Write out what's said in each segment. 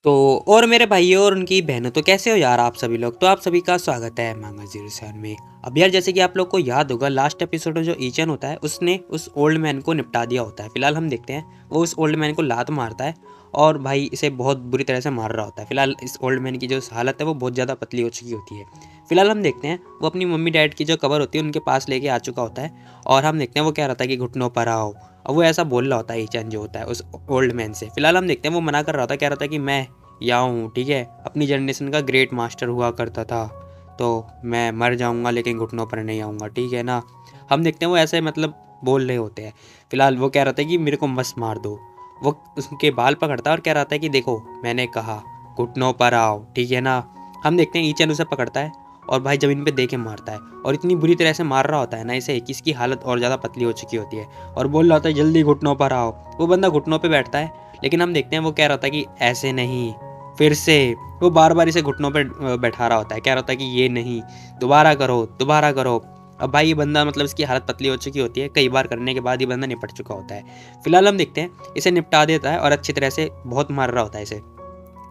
तो और मेरे भाइयों और उनकी बहनों, तो कैसे हो यार आप सभी लोग। तो आप सभी का स्वागत है मांगा जीरो सेवन में। अब यार जैसे कि आप लोग को याद होगा, लास्ट एपिसोड में जो ईचन होता है उसने उस ओल्ड मैन को निपटा दिया होता है। फिलहाल हम देखते हैं वो उस ओल्ड मैन को लात मारता है और भाई इसे बहुत बुरी तरह से मार रहा होता है। फिलहाल इस ओल्ड मैन की जो हालत है वो बहुत ज़्यादा पतली हो चुकी होती है। फिलहाल हम देखते हैं वो अपनी मम्मी डैड की जो कबर होती है उनके पास लेके आ चुका होता है और हम देखते हैं वो कह रहा था कि घुटनों पर आओ। और वो ऐसा बोल रहा होता है ईचन जो होता है उस ओल्ड मैन से। फिलहाल हम देखते हैं वो मना कर रहा था, कह रहा था कि मैं या हूँ, ठीक है, अपनी जनरेशन का ग्रेट मास्टर हुआ करता था, तो मैं मर जाऊँगा लेकिन घुटनों पर नहीं आऊँगा, ठीक है ना। हम देखते हैं वो ऐसे मतलब बोल रहे होते हैं। फिलहाल वो कह रहा था कि मेरे को मत मार दो। वो उसके बाल पकड़ता है और कह रहा था कि देखो मैंने कहा घुटनों पर आओ, ठीक है ना। हम देखते हैं ईचन उसे पकड़ता है और भाई ज़मीन पे दे के मारता है और इतनी बुरी तरह से मार रहा होता है ना इसे कि इसकी हालत और ज़्यादा पतली हो चुकी होती है और बोल रहा होता है जल्दी घुटनों पर आओ। वो बंदा घुटनों पे बैठता है लेकिन हम देखते हैं वो कह रहा था कि ऐसे नहीं, फिर से। वो बार बार इसे घुटनों पर बैठा रहा होता है, कह रहा होता है कि ये नहीं, दोबारा करो दोबारा करो। अब भाई ये बंदा मतलब इसकी हालत पतली हो चुकी होती है, कई बार करने के बाद ये बंदा निपट चुका होता है। फिलहाल हम देखते हैं इसे निपटा देता है और अच्छी तरह से बहुत मार रहा होता है इसे।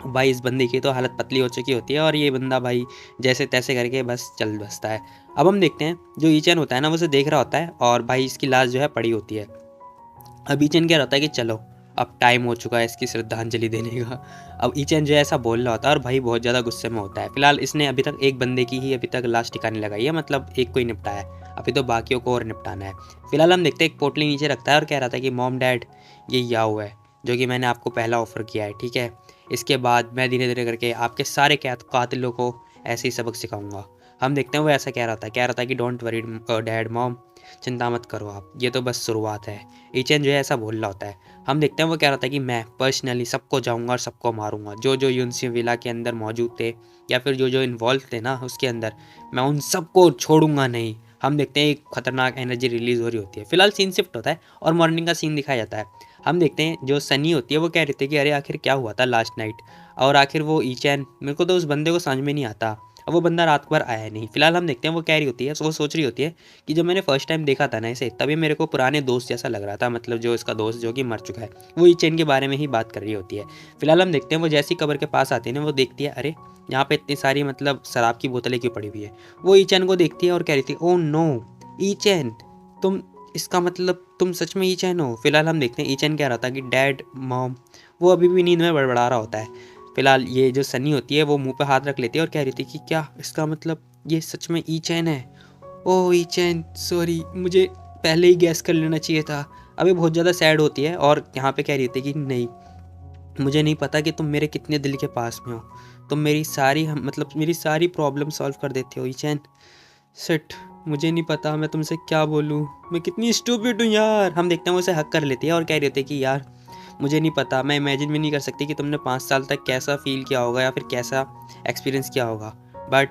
भाई इस बंदे की तो हालत पतली हो चुकी होती है और ये बंदा भाई जैसे तैसे करके बस चल बसता है। अब हम देखते हैं जो ईचन होता है ना वो उसे देख रहा होता है और भाई इसकी लाश जो है पड़ी होती है। अब ईचन क्या रहता है कि चलो अब टाइम हो चुका है इसकी श्रद्धांजलि देने का। अब ईचन जो है ऐसा बोल रहा होता है और भाई बहुत ज़्यादा गुस्से में होता है। फिलहाल इसने अभी तक एक बंदे की ही अभी तक लाश टिकाने लगाई है, मतलब एक को ही निपटाया है, अभी तो बाकियों को और निपटाना है। फिलहाल हम देखते हैं एक पोटली नीचे रखता है और कह रहा था कि मॉम डैड ये याहू है जो कि मैंने आपको पहला ऑफ़र किया है, ठीक है। इसके बाद मैं धीरे धीरे करके आपके सारे कातिलों को ऐसे ही सबक सिखाऊंगा। हम देखते हैं वो ऐसा कह रहा था कि डोंट वरी डैड मॉम, चिंता मत करो आप, ये तो बस शुरुआत है। ईचन जो है ऐसा बोल रहा होता है। हम देखते हैं वो कह रहा था कि मैं पर्सनली सबको जाऊंगा और सबको मारूंगा, जो जो यूनिवर्सिटी विला के अंदर मौजूद थे या फिर जो जो इन्वॉल्व थे ना उसके अंदर, मैं उन सबको छोड़ूंगा नहीं। हम देखते हैं एक खतरनाक एनर्जी रिलीज हो रही होती है। फिलहाल सीन शिफ्ट होता है और मॉर्निंग का सीन दिखाया जाता है। हम देखते हैं जो सनी होती है वो कह रही थी कि अरे आखिर क्या हुआ था लास्ट नाइट, और आखिर वो ईचैन, मेरे को तो उस बंदे को समझ में नहीं आता। अब वो बंदा रात भर आया नहीं। फिलहाल हम देखते हैं वो कह रही होती है, वो सोच रही होती है कि जब मैंने फर्स्ट टाइम देखा था ना इसे, तभी मेरे को पुराने दोस्त जैसा लग रहा था, मतलब जो इसका दोस्त जो कि मर चुका है, वो ईचैन के बारे में ही बात कर रही होती है। फिलहाल हम देखते हैं वो जैसी कब्र के पास आती है ना, वो देखती है अरे यहाँ पे इतनी सारी मतलब शराब की बोतलें क्यों पड़ी हुई है। वो ईचैन को देखती है और कह रही थी ओ नो ईचैन, तुम, इसका मतलब तुम सच में ईचैन हो। फिलहाल हम देखते हैं ईचैन कह रहा था कि डैड मॉम, वो अभी भी नींद में बड़बड़ा रहा होता है। फिलहाल ये जो सनी होती है वो मुंह पे हाथ रख लेती है और कह रही थी कि क्या इसका मतलब ये सच में ईचैन है। ओह ईचैन सॉरी, मुझे पहले ही गैस कर लेना चाहिए था। अभी बहुत ज़्यादा सैड होती है और यहाँ पे कह रही थी कि नहीं, मुझे नहीं पता कि तुम मेरे कितने दिल के पास में हो, तुम मेरी सारी मतलब मेरी सारी प्रॉब्लम सॉल्व कर देते हो ईचैन। शिट, मुझे नहीं पता मैं तुमसे क्या बोलूँ, मैं कितनी स्टूपिड हूँ यार। हम देखते हैं वो उसे हक कर लेती है और कह रही होती है कि यार मुझे नहीं पता, मैं इमेजिन भी नहीं कर सकती कि तुमने 5 साल तक कैसा फील किया होगा या फिर कैसा एक्सपीरियंस किया होगा। बट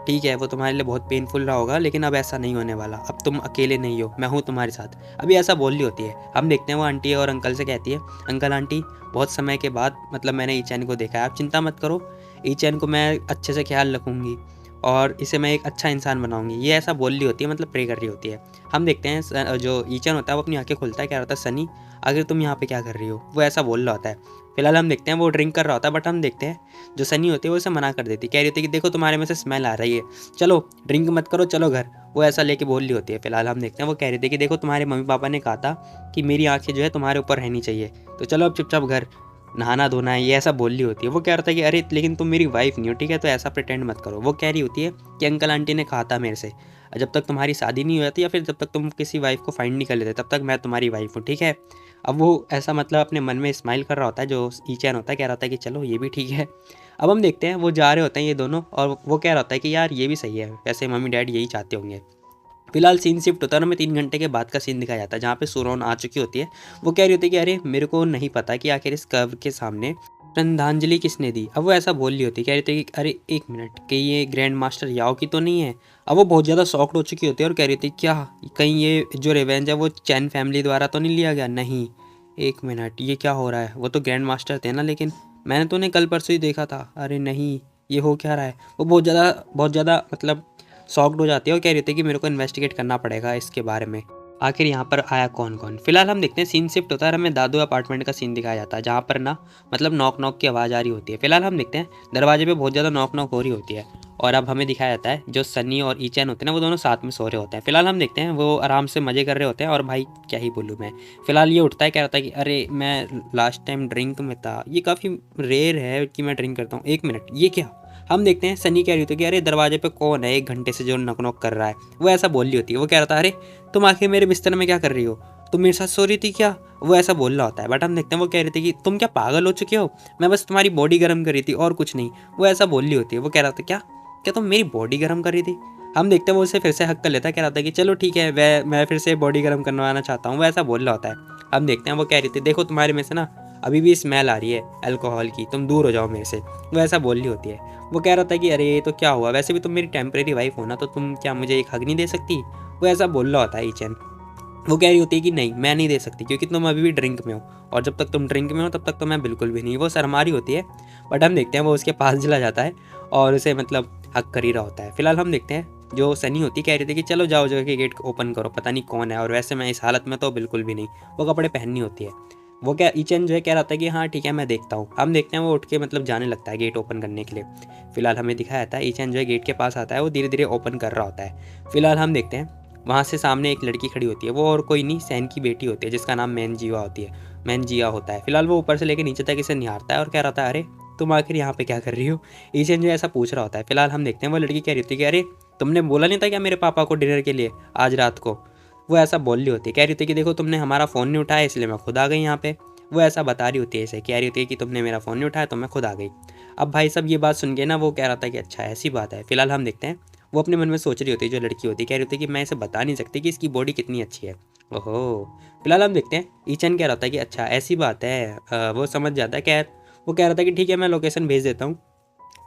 ठीक है, वो तुम्हारे लिए बहुत पेनफुल रहा होगा, लेकिन अब ऐसा नहीं होने वाला, अब तुम अकेले नहीं हो, मैं हूँ तुम्हारे साथ। अभी ऐसा बोल रही होती है। हम देखते हैं वो आंटी और अंकल से कहती है, अंकल आंटी बहुत समय के बाद मतलब मैंने ईचैन को देखा है, आप चिंता मत करो, ईचैन को मैं अच्छे से ख्याल रखूँगी और इसे मैं एक अच्छा इंसान बनाऊंगी। ये ऐसा बोल रही होती है, मतलब प्रे कर रही होती है। हम देखते हैं जो ईचन होता है वो अपनी आंखें खोलता है, कह रहा था सनी आखिर तुम यहाँ पे क्या कर रही हो, वो ऐसा बोल रहा होता है। फिलहाल हम देखते हैं वो ड्रिंक कर रहा होता है, बट हम देखते हैं जो सनी होती है वो उसे मना कर देती है, कह रही होती है कि देखो तुम्हारे में से स्मेल आ रही है, चलो ड्रिंक मत करो, चलो घर, वो ऐसा लेके बोल रही होती है। फिलहाल हम देखते हैं वो कह रही थी कि देखो तुम्हारे मम्मी पापा ने कहा था कि मेरी आंखें जो है तुम्हारे ऊपर रहनी चाहिए, तो चलो अब चुपचाप घर, नहाना धोना है, ये ऐसा बोल रही होती है। वो कह रहा था कि अरे लेकिन तुम मेरी वाइफ नहीं हो, ठीक है, तो ऐसा प्रिटेंड मत करो। वो कह रही होती है कि अंकल आंटी ने कहा था मेरे से, जब तक तुम्हारी शादी नहीं हो जाती या फिर जब तक तुम किसी वाइफ को फाइंड नहीं कर लेते तब तक मैं तुम्हारी वाइफ हूँ, ठीक है। अब वो ऐसा मतलब अपने मन में स्माइल कर रहा होता है, जो ईचैन होता है कह रहा था कि चलो ये भी ठीक है। अब हम देखते हैं वो जा रहे होते हैं ये दोनों और वो कह रहा होता है कि यार ये भी सही है, वैसे मम्मी डैड यही चाहते होंगे। फिलहाल सीन शिफ्ट होता है, हमें 3 घंटे के बाद का सीन दिखाया जाता है जहाँ पे सुरौन आ चुकी होती है। वो कह रही होती है कि अरे मेरे को नहीं पता कि आखिर इस कब्र के सामने श्रद्धांजलि किसने दी। अब वो ऐसा बोल रही होती है, कह रही होती है कि अरे एक मिनट, कि ये ग्रैंड मास्टर याओ की तो नहीं है। अब वो बहुत ज़्यादा शॉक्ड हो चुकी होती है और कह रही होती है क्या कहीं ये जो रिवेंज है वो चैन फैमिली द्वारा तो नहीं लिया गया। नहीं, एक मिनट, ये क्या हो रहा है, वो तो ग्रैंड मास्टर थे ना, लेकिन मैंने तो उन्हें कल परसों ही देखा था। अरे नहीं, ये हो क्या रहा है। वो बहुत ज़्यादा मतलब शॉक्ड हो जाती है और कह रही थी कि मेरे को इन्वेस्टिगेट करना पड़ेगा इसके बारे में। आखिर यहाँ पर आया कौन कौन। फिलहाल हम देखते हैं सीन शिफ्ट होता है और हमें दादू अपार्टमेंट का सीन दिखाया जाता है, जहाँ पर ना मतलब नॉक नॉक की आवाज़ आ रही होती है। फिलहाल हम देखते हैं दरवाजे पे बहुत ज़्यादा नॉक नॉक हो रही होती है और अब हमें दिखाया जाता है जो सनी और ईचैन होते हैं ना, वो दोनों साथ में सो रहे होते हैं। फिलहाल हम देखते हैं वो आराम से मज़े कर रहे होते हैं और भाई क्या ही बोलूँ मैं। फिलहाल ये उठता है, कह रहा था कि अरे मैं लास्ट टाइम ड्रिंक में था, ये काफ़ी रेयर है कि मैं ड्रिंक करता हूँ, 1 मिनट ये क्या। हम देखते हैं सनी कह रही होती है कि अरे दरवाजे पे कौन है 1 घंटे से जो नॉक नॉक कर रहा है। वो ऐसा बोल रही होती है, वो कह रहा था अरे तुम आखिर मेरे बिस्तर में क्या कर रही हो, तुम मेरे साथ सो रही थी क्या। वो ऐसा बोल रहा होता है, बट हम देखते हैं वो कह रही थी कि तुम क्या पागल हो चुके हो, मैं बस तुम्हारी बॉडी गर्म कर रही थी और कुछ नहीं। वो ऐसा बोल रही होती है, वो कह रहा था क्या क्या तुम मेरी बॉडी गर्म कर रही थी। हम देखते हैं वो उसे फिर से हक कर लेता है, कह रहा था कि चलो ठीक है मैं फिर से बॉडी गर्म करवाना चाहता हूँ। वो ऐसा बोल रहा होता है। हम देखते हैं वो कह रही थी देखो तुम्हारे में से ना अभी भी स्मेल आ रही है अल्कोहल की, तुम दूर हो जाओ मेरे से। वो ऐसा बोल रही होती है। वो कह रहा था कि अरे ये तो क्या हुआ, वैसे भी तुम मेरी टेम्परेरी वाइफ हो ना, तो तुम क्या मुझे एक हग नहीं दे सकती। वो ऐसा बोल रहा होता है ईचन। वो कह रही होती है कि नहीं मैं नहीं दे सकती क्योंकि तुम अभी भी ड्रिंक में हो, और जब तक तुम ड्रिंक में हो तब तक तो मैं बिल्कुल भी नहीं। वो शर्मा रही होती है, बट हम देखते हैं वो उसके पास चला जाता है और उसे मतलब हक कर ही रहा होता है। फिलहाल हम देखते हैं जो सनी होती कह रही थी कि चलो जाओ जाओ के गेट ओपन करो, पता नहीं कौन है, और वैसे मैं इस हालत में तो बिल्कुल भी नहीं। वो कपड़े पहननी होती है। वो क्या ईचन जो है कह रहा था कि हाँ ठीक है मैं देखता हूँ। हम देखते हैं वो उठ के मतलब जाने लगता है गेट ओपन करने के लिए। फिलहाल हमें दिखाया जाता है ईचन जो है गेट के पास आता है, वो धीरे धीरे ओपन कर रहा होता है। फिलहाल हम देखते हैं वहाँ से सामने एक लड़की खड़ी होती है, वो और कोई नहीं सैन की बेटी होती है जिसका नाम मैन जिया होता है। फिलहाल वो ऊपर से लेकर नीचे तक इसे निहारता है और कह रहा था अरे तुम आखिर यहाँ पे क्या कर रही हो। ईचन जो ऐसा पूछ रहा होता है। फिलहाल हम देखते हैं वो लड़की कह रही होती है कि अरे तुमने बोला नहीं था क्या मेरे पापा को डिनर के लिए आज रात को। वो ऐसा बोल रही होती है, कह रही होती है कि देखो तुमने हमारा फ़ोन नहीं उठाया इसलिए मैं खुद आ गई यहाँ पे। वो ऐसा बता रही होती है, इसे कह रही होती है कि तुमने मेरा फ़ोन नहीं उठाया तो मैं खुद आ गई। अब भाई साहब ये बात सुन के ना वो कह रहा था कि अच्छा ऐसी बात है। फिलहाल हम देखते हैं वो अपने मन में सोच रही होती है, जो लड़की होती है कह रही होती है कि मैं इसे बता नहीं सकती कि इसकी बॉडी कितनी अच्छी है। ओहो। फिलहाल हम देखते हैं ईचन कह रहा था कि अच्छा ऐसी बात है। वो समझ जाता है। खैर वो कह रहा था कि ठीक है मैं लोकेशन भेज देता हूँ।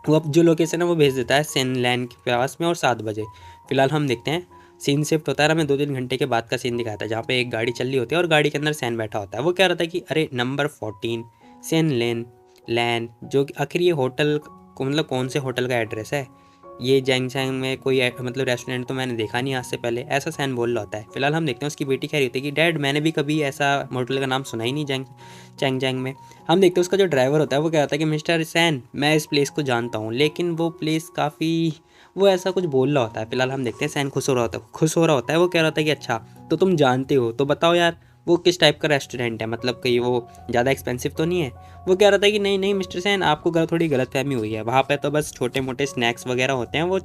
वो अब जो लोकेशन है वो भेज देता है सेनलैंड के पास में और 7 बजे। फिलहाल हम देखते हैं सीन शिफ्ट होता है, हमें 2-3 घंटे के बाद का सीन दिखाता है जहाँ पे एक गाड़ी चल रही होती है और गाड़ी के अंदर सैन बैठा होता है। वो कह रहा था कि अरे नंबर 14 सेन लेन लैन, जो आखिर ये होटल को मतलब कौन से होटल का एड्रेस है। ये जैंगसैंग में कोई मतलब रेस्टोरेंट तो मैंने देखा नहीं आज से पहले, ऐसा सैन बोल रहा होता है। फिलहाल हम देखते हैं उसकी बेटी कह रही होती है कि डैड मैंने भी कभी ऐसा होटल का नाम सुना ही नहीं चैंग में। हम देखते हैं उसका जो ड्राइवर होता है वो कहता है कि मिस्टर सैन मैं इस प्लेस को जानता हूँ, लेकिन वो प्लेस काफ़ी, वो ऐसा कुछ बोल रहा होता है। फिलहाल हम देखते हैं सैन खुश हो रहा होता है। वो कह रहा होता है कि अच्छा तो तुम जानते हो तो बताओ यार वो किस टाइप का रेस्टोरेंट है, मतलब कहीं वो ज़्यादा एक्सपेंसिव तो नहीं है। वो कह रहा था कि नहीं नहीं मिस्टर सैन आपको थोड़ी गलतफहमी हुई है, वहाँ पे तो बस छोटे मोटे स्नैक्स वगैरह होते हैं। वो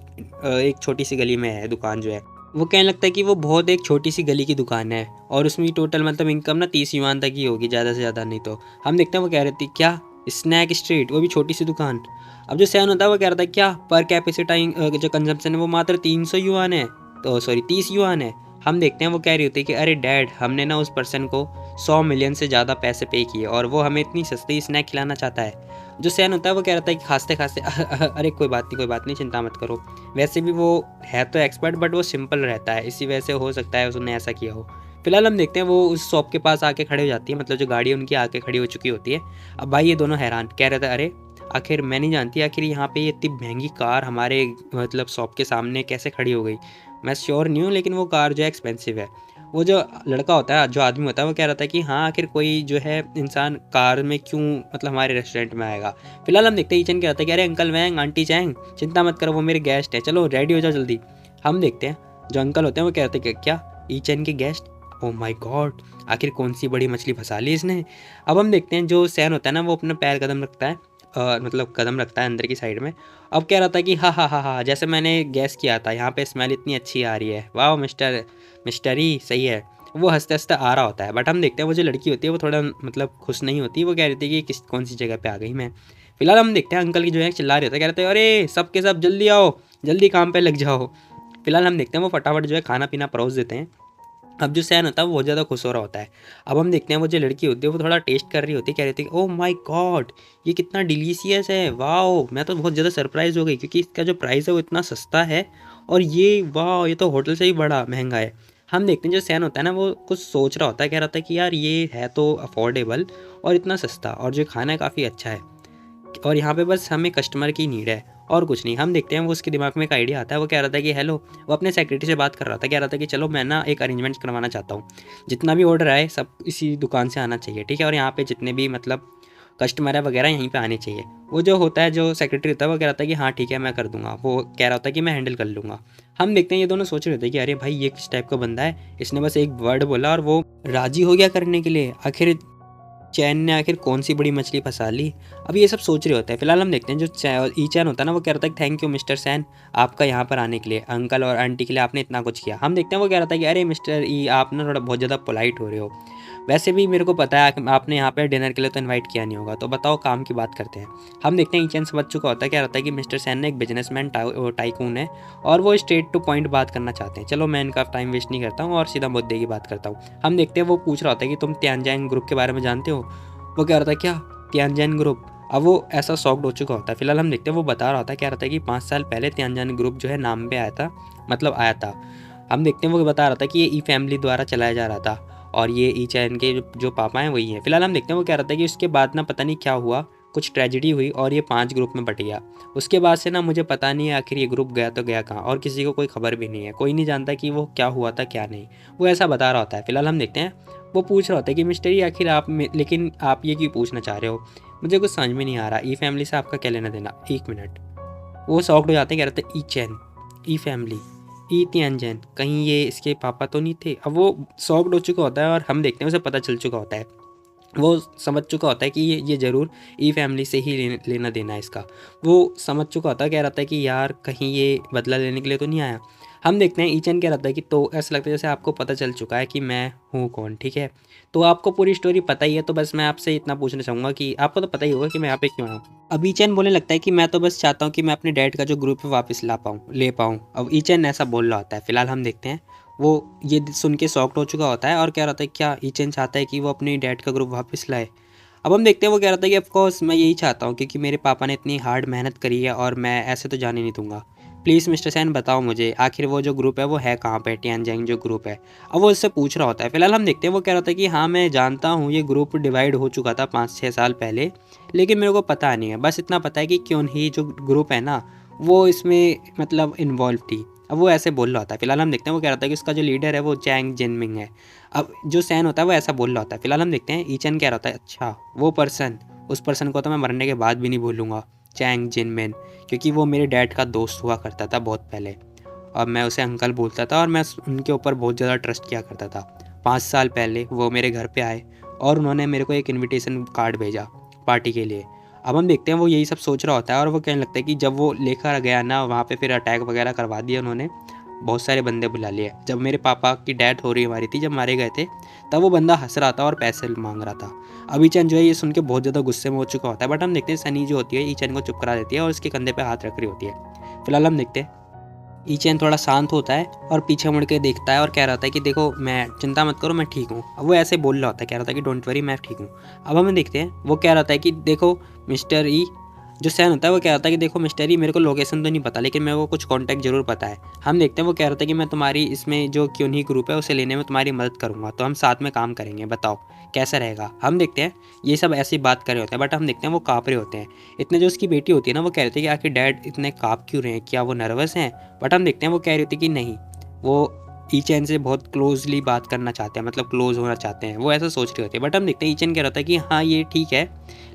एक छोटी सी गली में है दुकान जो है। वो कहने लगता है कि वो बहुत एक छोटी सी गली की दुकान है और उसमें टोटल मतलब इनकम ना 30 युआन तक ही होगी, ज़्यादा से ज़्यादा नहीं। तो हम देखते हैं वो कह रही थी क्या स्नैक स्ट्रीट, वो भी छोटी सी दुकान। अब जो सैन होता है वो कह रहा था क्या पर कैपेसिटी जो कंजम्पशन है वो मात्र 300 युआन है, तो सॉरी 30 युआन है। हम देखते हैं वो कह रही होती है कि अरे डैड हमने ना उस पर्सन को 100 मिलियन से ज़्यादा पैसे पे किए और वो हमें इतनी सस्ती स्नैक खिलाना चाहता है। जो सैन होता है वो कह रहा था कि खांसते खांसते अरे कोई बात नहीं चिंता मत करो। वैसे भी वो है तो एक्सपर्ट बट वो सिंपल रहता है, इसी वजह से हो सकता है उसने ऐसा किया हो। फिलहाल हम देखते हैं वो उस शॉप के पास आके खड़े हो जाती है, मतलब जो गाड़ी है उनकी आके खड़ी हो चुकी होती है। अब भाई ये दोनों हैरान कह रहे थे अरे आखिर मैं नहीं जानती आखिर यहाँ पे ये इतनी महंगी कार हमारे मतलब शॉप के सामने कैसे खड़ी हो गई। मैं श्योर नहीं हूँ लेकिन वो कार जो है एक्सपेंसिव है। वो जो लड़का होता है जो आदमी होता है वो कह रहा था कि हाँ आखिर कोई जो है इंसान कार में क्यों मतलब हमारे रेस्टोरेंट में आएगा। फिलहाल हम देखते हैं ईचन कह रहा था कि अरे अंकल वैंग आंटी चैंग चिंता मत करो वो मेरे गेस्ट है, चलो रेडी हो जाओ जल्दी। हम देखते हैं जो अंकल होते हैं वो कह रहे थे कि क्या ईचन के गेस्ट, ओ माय गॉड आखिर कौन सी बड़ी मछली फंसा ली इसने। अब हम देखते हैं जो सैन होता है ना वो अपना पैर कदम रखता है मतलब कदम रखता है अंदर की साइड में। अब कह रहा था कि हाँ हाँ हाँ हाँ जैसे मैंने गैस किया था यहाँ पे स्मेल इतनी अच्छी आ रही है, वाह मिस्टर ही सही है। वो हंसते हंसते आ रहा होता है, बट हम देखते हैं वो जो लड़की होती है वो थोड़ा मतलब खुश नहीं होती। वो कह रही थी कि कौन सी जगह पे आ गई मैं। फिलहाल हम देखते हैं अंकल की जो है चिल्ला रहे होते हैं, कह रहे थे अरे सब के सब जल्दी आओ जल्दी काम पे लग जाओ। फिलहाल हम देखते हैं वो फटाफट जो है खाना पीना परोस देते हैं। अब जो सैन होता है वो बहुत ज़्यादा खुश हो रहा होता है। अब हम देखते हैं वो जो लड़की होती है वो थोड़ा टेस्ट कर रही होती है, कह रही थी ओह माय गॉड ये कितना डिलीशियस है, वाह मैं तो बहुत ज़्यादा सरप्राइज हो गई क्योंकि इसका जो प्राइस है वो इतना सस्ता है और ये वाह ये तो होटल से ही बड़ा महंगा है। हम देखते हैं जो सैन होता है ना वो कुछ सोच रहा होता है, कह रहा था कि यार ये है तो अफोर्डेबल और इतना सस्ता और जो खाना है काफ़ी अच्छा है। और यहाँ पे बस हमें कस्टमर की नीड है और कुछ नहीं। हम देखते हैं वो उसके दिमाग में एक आइडिया आता है। वो कह रहा था कि हेलो, वो अपने सेक्रेटरी से बात कर रहा था, कह रहा था कि चलो मैं ना एक अरेंजमेंट करवाना चाहता हूँ, जितना भी ऑर्डर आए सब इसी दुकान से आना चाहिए, ठीक है, और यहाँ पे जितने भी मतलब कस्टमर है वगैरह यहीं पे आने चाहिए। वो जो होता है, जो सेक्रेटरी होता है, वो कह रहा था कि हाँ ठीक है मैं कर दूंगा, वो कह रहा होता है कि मैं हैंडल कर लूँगा। हम देखते हैं ये दोनों सोच रहे थे कि अरे भाई ये किस टाइप का बंदा है, इसने बस एक वर्ड बोला और वो राजी हो गया करने के लिए। आखिर चैन ने आखिर कौन सी बड़ी मछली फंसा ली। अब ये सब सोच रहे होते हैं। फिलहाल हम देखते हैं जो ई चैन होता है ना, वो कह रहा था कि थैंक यू मिस्टर सैन, आपका यहाँ पर आने के लिए, अंकल और आंटी के लिए आपने इतना कुछ किया। हम देखते हैं वो कह रहा था कि अरे मिस्टर ई, आप ना थोड़ा बहुत ज़्यादा पोलाइट हो रहे हो, वैसे भी मेरे को पता है कि आपने यहाँ पे डिनर के लिए तो इनवाइट किया नहीं होगा, तो बताओ काम की बात करते हैं। हम देखते हैं ई चैन समझ चुका होता है, क्या रहता है कि मिस्टर सैन ने एक बिजनेसमैन टाइकून है और वो स्ट्रेट टू पॉइंट बात करना चाहते हैं। चलो मैं इनका टाइम वेस्ट नहीं करता हूँ और सीधा मुद्दे की बात करता हूँ। हम देखते हैं वो पूछ रहा होता है कि तुम तियानजान ग्रुप के बारे में जानते हो। वो कह रहा था क्या, तियानजान ग्रुप। अब वो ऐसा शॉक्ड हो चुका होता है। फिलहाल हम देखते हैं वो बता रहा होता है, क्या रहता है कि 5 साल पहले तियानजान ग्रुप जो है नाम पे आया था, मतलब आया था। हम देखते हैं वो बता रहा था कि ये ई फैमिली द्वारा चलाया जा रहा था और ये ई चैन के जो पापा हैं वही हैं। फिलहाल हम देखते हैं वो कह रहा था कि उसके बाद ना पता नहीं क्या हुआ, कुछ ट्रेजिडी हुई और ये 5 ग्रुप में बट गया। उसके बाद से ना मुझे पता नहीं है आखिर ये ग्रुप गया तो गया कहाँ, और किसी को कोई खबर भी नहीं है, कोई नहीं जानता कि वो क्या हुआ था क्या नहीं। वो ऐसा बता रहा होता है। फिलहाल हम देखते हैं वो पूछ रहा होता है कि मिस्टर ये आखिर लेकिन आप ये क्यों पूछना चाह रहे हो, मुझे कुछ समझ में नहीं आ रहा, ई फैमिली से आपका क्या लेना देना। 1 मिनट, वो शॉक्ड हो जाते हैं, कह रहे थे ई चैन, ई फैमिली, ई तियानजैन, कहीं ये इसके पापा तो नहीं थे। अब वो शॉक्ड हो चुका होता है और हम देखते हैं उसे पता चल चुका होता है, वो समझ चुका होता है कि ये ज़रूर ई फैमिली से ही लेना देना है इसका। वो समझ चुका होता है, कह रहा था कि यार कहीं ये बदला लेने के लिए तो नहीं आया। हम देखते हैं ईचन कह रहा था कि तो ऐसा लगता है जैसे आपको पता चल चुका है कि मैं हूँ कौन, ठीक है, तो आपको पूरी स्टोरी पता ही है, तो बस मैं आपसे इतना पूछना चाहूँगा कि आपको तो पता ही होगा कि मैं यहाँ पे क्यों आया हूँ। अब ईचन बोलने लगता है कि मैं तो बस चाहता हूँ कि मैं अपने डैड का जो ग्रुप है वापस ले पाऊँ। अब ईचन ऐसा बोल रहा होता है। फिलहाल हम देखते हैं वो ये सुन के शॉक्ड हो चुका होता है और कह रहा था क्या ईचन चाहता है कि वो अपने डैड का ग्रुप वापस लाए। अब हम देखते हैं वो कह रहा था कि ऑफकोर्स मैं यही चाहता हूँ, क्योंकि मेरे पापा ने इतनी हार्ड मेहनत करी है और मैं ऐसे तो जाने नहीं दूंगा। प्लीज़ मिस्टर सैन बताओ मुझे आखिर वो जो ग्रुप है वो है कहाँ पे, टियानजियांग जो ग्रुप है। अब वो इससे पूछ रहा होता है। फिलहाल हम देखते हैं वो कह रहा था कि हाँ मैं जानता हूँ ये ग्रुप डिवाइड हो चुका था 5-6 साल पहले, लेकिन मेरे को पता नहीं है, बस इतना पता है कि क्यों ही जो ग्रुप है ना वो इसमें मतलब इन्वॉल्व थी। अब वो ऐसे बोल रहा होता है। फिलहाल हम देखते हैं वो कह रहा था कि उसका जो लीडर है वो चैंग जिनमिंग है। अब जो सैन होता है वो ऐसा बोल रहा होता है। फिलहाल हम देखते हैं ईचन कह रहा होता है अच्छा वो पर्सन, उस पर्सन को तो मैं मरने के बाद भी नहीं भूलूंगा, चैंग जिनमिन, क्योंकि वो मेरे डैड का दोस्त हुआ करता था बहुत पहले और मैं उसे अंकल बोलता था और मैं उनके ऊपर बहुत ज़्यादा ट्रस्ट किया करता था। 5 साल पहले वो मेरे घर पे आए और उन्होंने मेरे को एक इनविटेशन कार्ड भेजा पार्टी के लिए। अब हम देखते हैं वो यही सब सोच रहा होता है और वो कहने लगता है कि जब वो लेकर गया ना वहाँ पे, फिर अटैक वगैरह करवा दिया उन्होंने, बहुत सारे बंदे बुला लिए। जब मेरे पापा की डेथ हो रही हमारी थी, जब मारे गए थे, तब वो बंदा हंस रहा था और पैसे मांग रहा था। अब ईचन जो है ये सुन के बहुत ज़्यादा गुस्से में हो चुका होता है, बट हम देखते हैं सनी जो होती है ईचन को चुप करा देती है और उसके कंधे पे हाथ रख रही होती है। फिलहाल हम देखते हैं ईचेन थोड़ा शांत होता है और पीछे मुड़ के देखता है और कह रहा था कि देखो मैं चिंता मत करो मैं ठीक हूँ। अब वो ऐसे बोल रहा होता है, कह रहा था कि डोंट वरी मैं ठीक हूँ। अब हमें देखते हैं वो कह रहा था कि देखो मिस्टर ई, जो सैन होता है वो कह रहा था कि देखो मिस्टर ई मेरे को लोकेशन तो नहीं पता लेकिन मेरे को कुछ कॉन्टैक्ट जरूर पता है। हम देखते हैं वो कह रहा था कि मैं तुम्हारी इसमें जो क्योंही ग्रुप है उसे लेने में तुम्हारी मदद करूँगा, तो हम साथ में काम करेंगे, बताओ कैसा रहेगा। हम देखते हैं ये सब ऐसी बात कर रहे होते हैं, बट हम देखते हैं वो काँप रहे होते हैं इतने। जो उसकी बेटी होती है ना वो कह रही थी कि आखिर डैड इतने काँप क्यों रहे हैं, क्या वो नर्वस हैं। बट हम देखते हैं वो कह रही थी कि नहीं, वो ईचैन से बहुत क्लोजली बात करना चाहते हैं, मतलब क्लोज होना चाहते हैं, वो ऐसा सोच रही होती है। बट हम देखते हैं ईचैन कह रहा था कि हाँ ये ठीक है,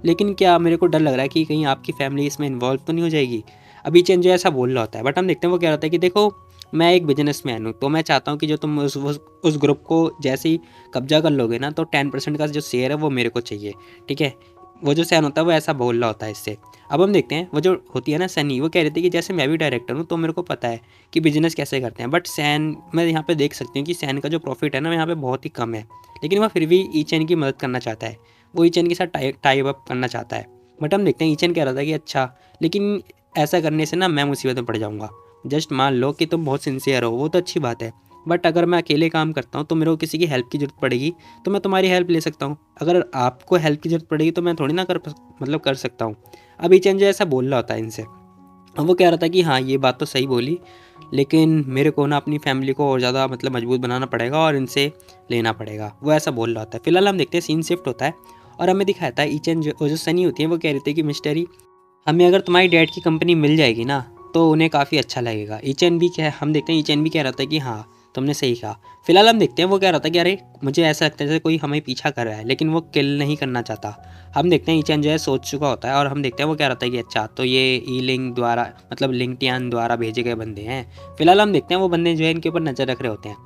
लेकिन क्या मेरे को डर लग रहा है कि कहीं आपकी फैमिली इसमें इन्वॉल्व तो नहीं हो जाएगी। अब ईचैन जो ऐसा बोल रहा होता है, बट हम देखते हैं वो कह रहा था कि देखो मैं एक बिजनेसमैन हूँ, तो मैं चाहता हूँ कि जो तुम उस ग्रुप को जैसे ही कब्जा कर लोगे ना, तो 10% का जो शेयर है वो मेरे को चाहिए, ठीक है। वो जो सैन होता है वो ऐसा बोल रहा होता है इससे। अब हम देखते हैं वो जो होती है ना सनी, वो कह रही थी कि जैसे मैं भी डायरेक्टर हूँ तो मेरे को पता है कि बिजनेस कैसे करते हैं, बट सैन मैं यहाँ पे देख सकती हूँ कि सैन का जो प्रॉफिट है ना यहाँ पे बहुत ही कम है, लेकिन वह फिर भी ईचैन की मदद करना चाहता है, वो ईचैन के साथ टाई अप करना चाहता है। बट हम देखते हैं ईचैन कह रहा था कि अच्छा लेकिन ऐसा करने से ना मैं मुसीबत में पड़ जाऊँगा। जस्ट मान लो कि तुम बहुत सिंसियर हो, वो तो अच्छी बात है, बट अगर मैं अकेले काम करता हूँ तो मेरे को किसी की हेल्प की ज़रूरत पड़ेगी तो मैं तुम्हारी हेल्प ले सकता हूँ, अगर आपको हेल्प की ज़रूरत पड़ेगी तो मैं थोड़ी ना कर सकता हूँ। अब ईचैन जो ऐसा बोल रहा होता है इनसे। अब वो कह रहा था कि हाँ ये बात तो सही बोली, लेकिन मेरे को ना अपनी फैमिली को और ज़्यादा मतलब मजबूत बनाना पड़ेगा और इनसे लेना पड़ेगा, वो ऐसा बोल रहा होता है। फिलहाल हम देखते हैं सीन शिफ्ट होता है और हमें दिखाता है ईचन जो सनी होती है वो कह रही थी कि मिस्टर ई हमें अगर तुम्हारी डैड की कंपनी मिल जाएगी ना तो उन्हें काफ़ी अच्छा लगेगा। ईचन भी क्या हम देखते हैं, ईचन भी कह रहा था कि हाँ तुमने सही कहा। फिलहाल हम देखते हैं वो कह रहा था कि अरे मुझे ऐसा लगता है जैसे कोई हमें पीछा कर रहा है, लेकिन वो किल नहीं करना चाहता। हम देखते हैं ईचन जो है सोच चुका होता है, और हम देखते हैं वो कह रहा था कि अच्छा तो ये ई लिंक द्वारा मतलब लिंक्डइन द्वारा भेजे गए बंदे हैं। फिलहाल हम देखते हैं वो बंदे जो है इनके ऊपर नज़र रख रहे होते हैं।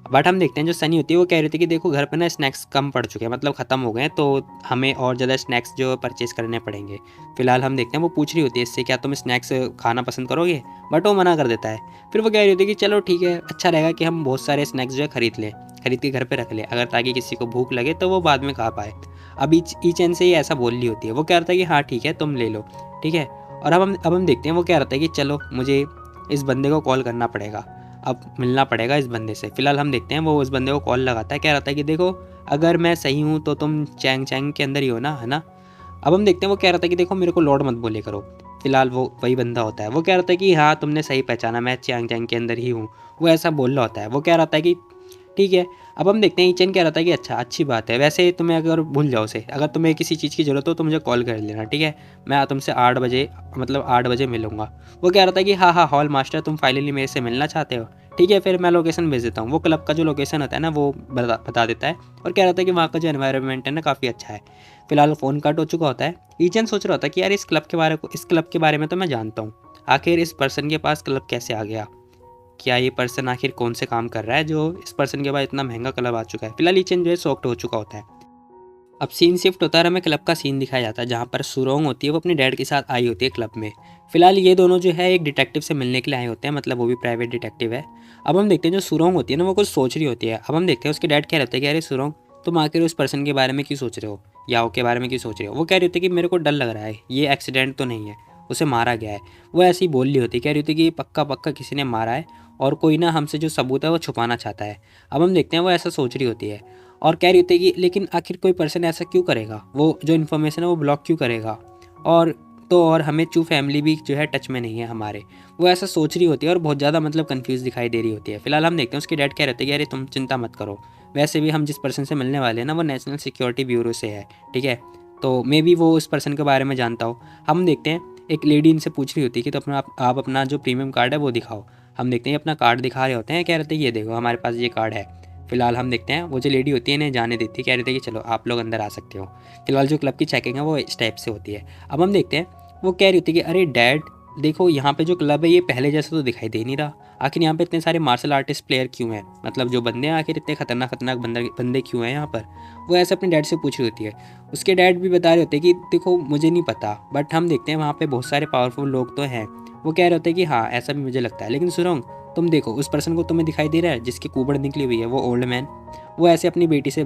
बट हम देखते हैं जो सनी होती है वो कह रही थी कि देखो घर पे ना स्नैक्स कम पड़ चुके हैं, मतलब ख़त्म हो गए हैं, तो हमें और ज़्यादा स्नैक्स जो परचेज़ करने पड़ेंगे। फिलहाल हम देखते हैं वो पूछ रही होती है इससे क्या तुम स्नैक्स खाना पसंद करोगे, बट वो मना कर देता है। फिर वो कह रही होती है कि चलो ठीक है, अच्छा रहेगा कि हम बहुत सारे स्नैक्स जो है खरीद लें, खरीद के घर पे रख लें, अगर ताकि किसी को भूख लगे तो वो बाद में खा पाए। अब ईचन से ही ऐसा बोल रही होती है, वो कह रहा था कि हाँ ठीक है तुम ले लो, ठीक है। और अब हम देखते हैं वो कह रहा था कि चलो मुझे इस बंदे को कॉल करना पड़ेगा, अब मिलना पड़ेगा इस बंदे से। फिलहाल हम देखते हैं वो उस बंदे को कॉल लगाता है, कह रहा था कि देखो अगर मैं सही हूँ तो तुम चैंग चैंग के अंदर ही हो ना, है ना। अब हम देखते हैं वो कह रहा था कि देखो मेरे को लॉर्ड मत बोले करो। फिलहाल वो वही बंदा होता है, वो कह रहा था कि हाँ तुमने सही पहचाना, मैं चैंग चैंग के अंदर ही हूँ। वो ऐसा बोल रहा होता है, वो कह रहा था कि ठीक है। अब हम देखते हैं ईचन कह रहा था कि अच्छा अच्छी बात है, वैसे तुम्हें अगर भूल जाओ उसे, अगर तुम्हें किसी चीज़ की ज़रूरत हो तो मुझे कॉल कर लेना, ठीक है। मैं तुमसे 8 बजे मतलब 8 बजे मिलूंगा। वो कह रहा था कि हाँ हाँ हॉल मास्टर तुम फाइनली मेरे से मिलना चाहते हो, ठीक है फिर मैं लोकेशन भेज देता हूँ। वो क्लब का जो लोकेशन होता है ना वो बता देता है, और कह रहा था कि वहाँ का जो एनवायरनमेंट है ना काफ़ी अच्छा है। फिलहाल फ़ोन कट हो चुका होता है। ईचन सोच रहा था कि यार इस क्लब के बारे में तो मैं जानता हूँ, आखिर इस पर्सन के पास क्लब कैसे आ गया, क्या ये पर्सन आखिर कौन से काम कर रहा है जो इस पर्सन के बाद इतना महंगा क्लब आ चुका है। फिलहाल ईचन जो है सॉक्ट हो चुका होता है। अब सीन शिफ्ट होता है और हमें क्लब का सीन दिखाया जाता है जहाँ पर सुरोंग होती है वो अपने डैड के साथ आई होती है क्लब में। फिलहाल ये दोनों जो है एक डिटेक्टिव से मिलने के लिए आए होते हैं, मतलब वो भी प्राइवेट डिटेक्टिव है। अब हम देखते हैं जो सुरोंग होती है ना वो कुछ सोच रही होती है। अब हम देखते हैं उसके डैड कह रहे होते हैं कि अरे सुरोंग तुम आखिर उस पर्सन के बारे में क्यों सोच रहे हो, याओ के बारे में क्यों सोच रहे हो। वो कह रही होती है कि मेरे को डर लग रहा है, ये एक्सीडेंट तो नहीं है, उसे मारा गया है। वो ऐसी बोल रही होती, कह रही होती कि पक्का पक्का किसी ने मारा है और कोई ना हमसे जो सबूत है वो छुपाना चाहता है। अब हम देखते हैं वो ऐसा सोच रही होती है, और कह रही होती है कि लेकिन आखिर कोई पर्सन ऐसा क्यों करेगा, वो जो इन्फॉर्मेशन है वो ब्लॉक क्यों करेगा, और तो और हमें चू फैमिली भी जो है टच में नहीं है हमारे। वो ऐसा सोच रही होती है और बहुत ज़्यादा मतलब कंफ्यूज दिखाई दे रही होती है। फिलहाल हम देखते हैं उसके डैड कह रहे थे कि अरे तुम चिंता मत करो, वैसे भी हम जिस पर्सन से मिलने वाले हैं ना वो नेशनल सिक्योरिटी ब्यूरो से है, ठीक है, तो मे बी वो उस पर्सन के बारे में जानता हो। हम देखते हैं एक लेडी इनसे पूछ रही होती है कि तो आप अपना जो प्रीमियम कार्ड है वो दिखाओ। हम देखते हैं अपना कार्ड दिखा रहे होते हैं, कह रहे थे ये देखो हमारे पास ये कार्ड है। फिलहाल हम देखते हैं वो जो लेडी होती है इन्हें जाने देती है, कह रही थी कि चलो आप लोग अंदर आ सकते हो। फिलहाल जो क्लब की चेकिंग है वो इस टाइप से होती है। अब हम देखते हैं वो कह रही होती है कि अरे डैड देखो यहाँ पे जो क्लब है ये पहले जैसा तो दिखाई दे नहीं रहा, आखिर यहाँ पे इतने सारे मार्शल आर्टिस्ट प्लेयर क्यों हैं, मतलब जो बंदे हैं आखिर इतने खतरनाक खतरनाक बंदे क्यों हैं यहाँ पर। वो ऐसे अपने डैड से पूछ रही होती है। उसके डैड भी बता रहे होते हैं कि देखो मुझे नहीं पता, बट हम देखते हैं वहाँ पे बहुत सारे पावरफुल लोग तो हैं। वो कह रहे होते हैं कि हाँ ऐसा भी मुझे लगता है, लेकिन सुरंग तुम देखो उस पर्सन को तुम्हें दिखाई दे रहा है जिसकी कुबड़ निकली हुई है, वो ओल्ड मैन। वो ऐसे अपनी बेटी से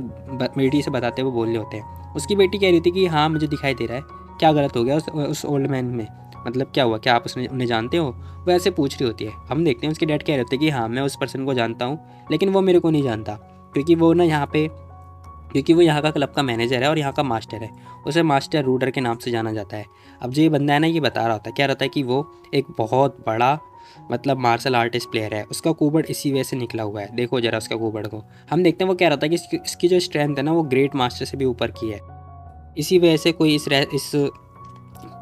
बताते हुए बोल रहे होते हैं। उसकी बेटी कह रही थी कि हाँ मुझे दिखाई दे रहा है, क्या गलत हो गया उस ओल्ड मैन में, मतलब क्या हुआ, क्या आप उन्हें जानते हो। वो ऐसे पूछ रही होती है। हम देखते हैं उसके डैड कह रहे होते हैं कि हाँ मैं उस पर्सन को जानता हूँ, लेकिन वो मेरे को नहीं जानता, क्योंकि वो यहाँ का क्लब का मैनेजर है और यहाँ का मास्टर है। उसे मास्टर रूडर के नाम से जाना जाता है। अब जो ये बंदा है ना ये बता रहा होता है, क्या रहता है कि वो एक बहुत बड़ा मतलब मार्शल आर्टिस्ट प्लेयर है, उसका कुबड़ इसी वजह से निकला हुआ है, देखो जरा उसका कुबड़ को। हम देखते हैं वो कह रहा था कि इसकी जो स्ट्रेंथ है ना वो ग्रेट मास्टर से भी ऊपर की है, इसी वजह से कोई इस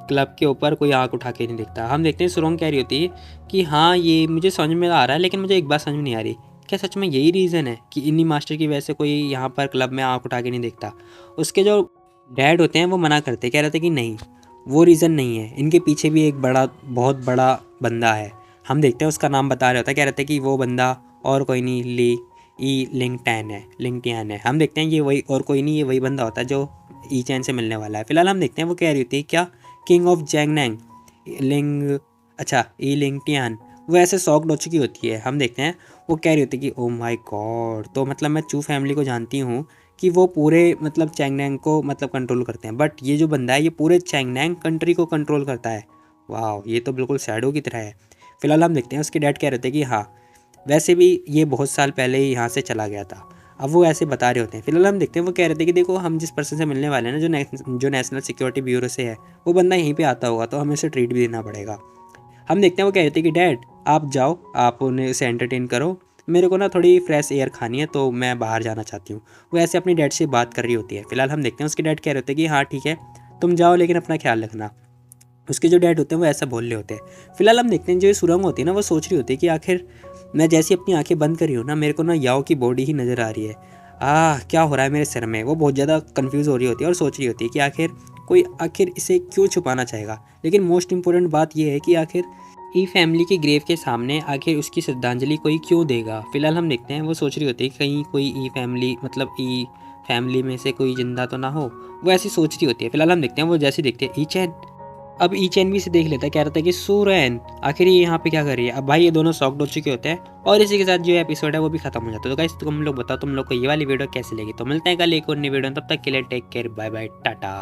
क्लब के ऊपर कोई आँख उठा के नहीं दिखता। हम देखते हैं सुरंग कह रही होती है कि हाँ ये मुझे समझ में आ रहा है, लेकिन मुझे एक बात समझ में नहीं आ रही, क्या सच में यही रीज़न है कि इन्हीं मास्टर की वजह से कोई यहाँ पर क्लब में आँख उठा के नहीं देखता। उसके जो डैड होते हैं वो मना करते, कह रहे थे कि नहीं वो रीज़न नहीं है, इनके पीछे भी एक बहुत बड़ा बंदा है। हम देखते हैं उसका नाम बता रहे होता है, कह रहे थे कि वो बंदा और कोई नहीं लिंकटियन है। हम देखते हैं ये वही और कोई नहीं, ये वही बंदा होता है जो ई चैन से मिलने वाला है। फिलहाल हम देखते हैं वो कह रही होती है क्या किंग ऑफ जैंगनैंग लिंग अच्छा ई लिंगटियान। वो ऐसे शॉक्ड हो चुकी होती है। हम देखते हैं वो कह रही होती है कि ओ माय गॉड, तो मतलब मैं चू फैमिली को जानती हूँ कि वो पूरे मतलब चैंगनैंग को मतलब कंट्रोल करते हैं, बट ये जो बंदा है ये पूरे चैंगनैंग कंट्री को कंट्रोल करता है। वाह ये तो बिल्कुल शैडो की तरह है। फिलहाल हम देखते हैं उसके डैड कह रहे थे कि हाँ वैसे भी ये बहुत साल पहले ही यहाँ से चला गया था। अब वो ऐसे बता रहे होते हैं। फिलहाल हम देखते हैं वो कह रहे थे कि देखो हम जिस पर्सन से मिलने वाले हैं ना जो नेशनल सिक्योरिटी ब्यूरो से है, वो बंदा यहीं पे आता होगा तो हमें उसे ट्रीट भी देना पड़ेगा। हम देखते हैं वो कह रहे थे कि डैड आप जाओ, आप उन्हें उसे एंटरटेन करो, मेरे को ना थोड़ी फ्रेश एयर खानी है तो मैं बाहर जाना चाहती हूँ। वो ऐसे अपनी डैड से बात कर रही होती है। फिलहाल हम देखते हैं उसके डैड कह रहे होते हैं कि हाँ ठीक है तुम जाओ, लेकिन अपना ख्याल रखना। उसके जो डैड होते हैं वो ऐसा बोल रहे होते हैं। फिलहाल हम देखते हैं जो ये सुरंग होती है ना, वो सोच रही होती है कि आखिर मैं जैसी अपनी आंखें बंद करी हूँ ना, मेरे को ना याओ की बॉडी ही नज़र आ रही है। क्या हो रहा है मेरे सिर में। वो बहुत ज़्यादा कंफ्यूज हो रही होती है और सोच रही होती है कि आखिर इसे क्यों छुपाना चाहेगा। लेकिन मोस्ट इंपॉर्टेंट बात यह है कि आखिर ई फैमिली के ग्रेव के सामने आखिर उसकी श्रद्धांजलि कोई क्यों देगा। फिलहाल हम देखते हैं वो सोच रही होती है कि कहीं कोई ई फैमिली मतलब ई फैमिली में से कोई जिंदा तो ना हो। वो ऐसी सोच रही होती है। फिलहाल हम देखते हैं वो जैसे देखते हैं ई चैन। अब ई चैन भी से देख लेता है, कह रहा था कि सूरन आखिर ये यहाँ पे क्या कर रही है। अब भाई ये दोनों शॉक्ड हो चुके होते हैं और इसी के साथ जो एपिसोड है वो भी खत्म हो जाता है। तो गाइस तुम लोग बताओ तुम लोग को ये वाली वीडियो कैसी लगी। तो मिलते हैं कल एक और नई वीडियो, तब तक के लिए take care, bye bye, Tata.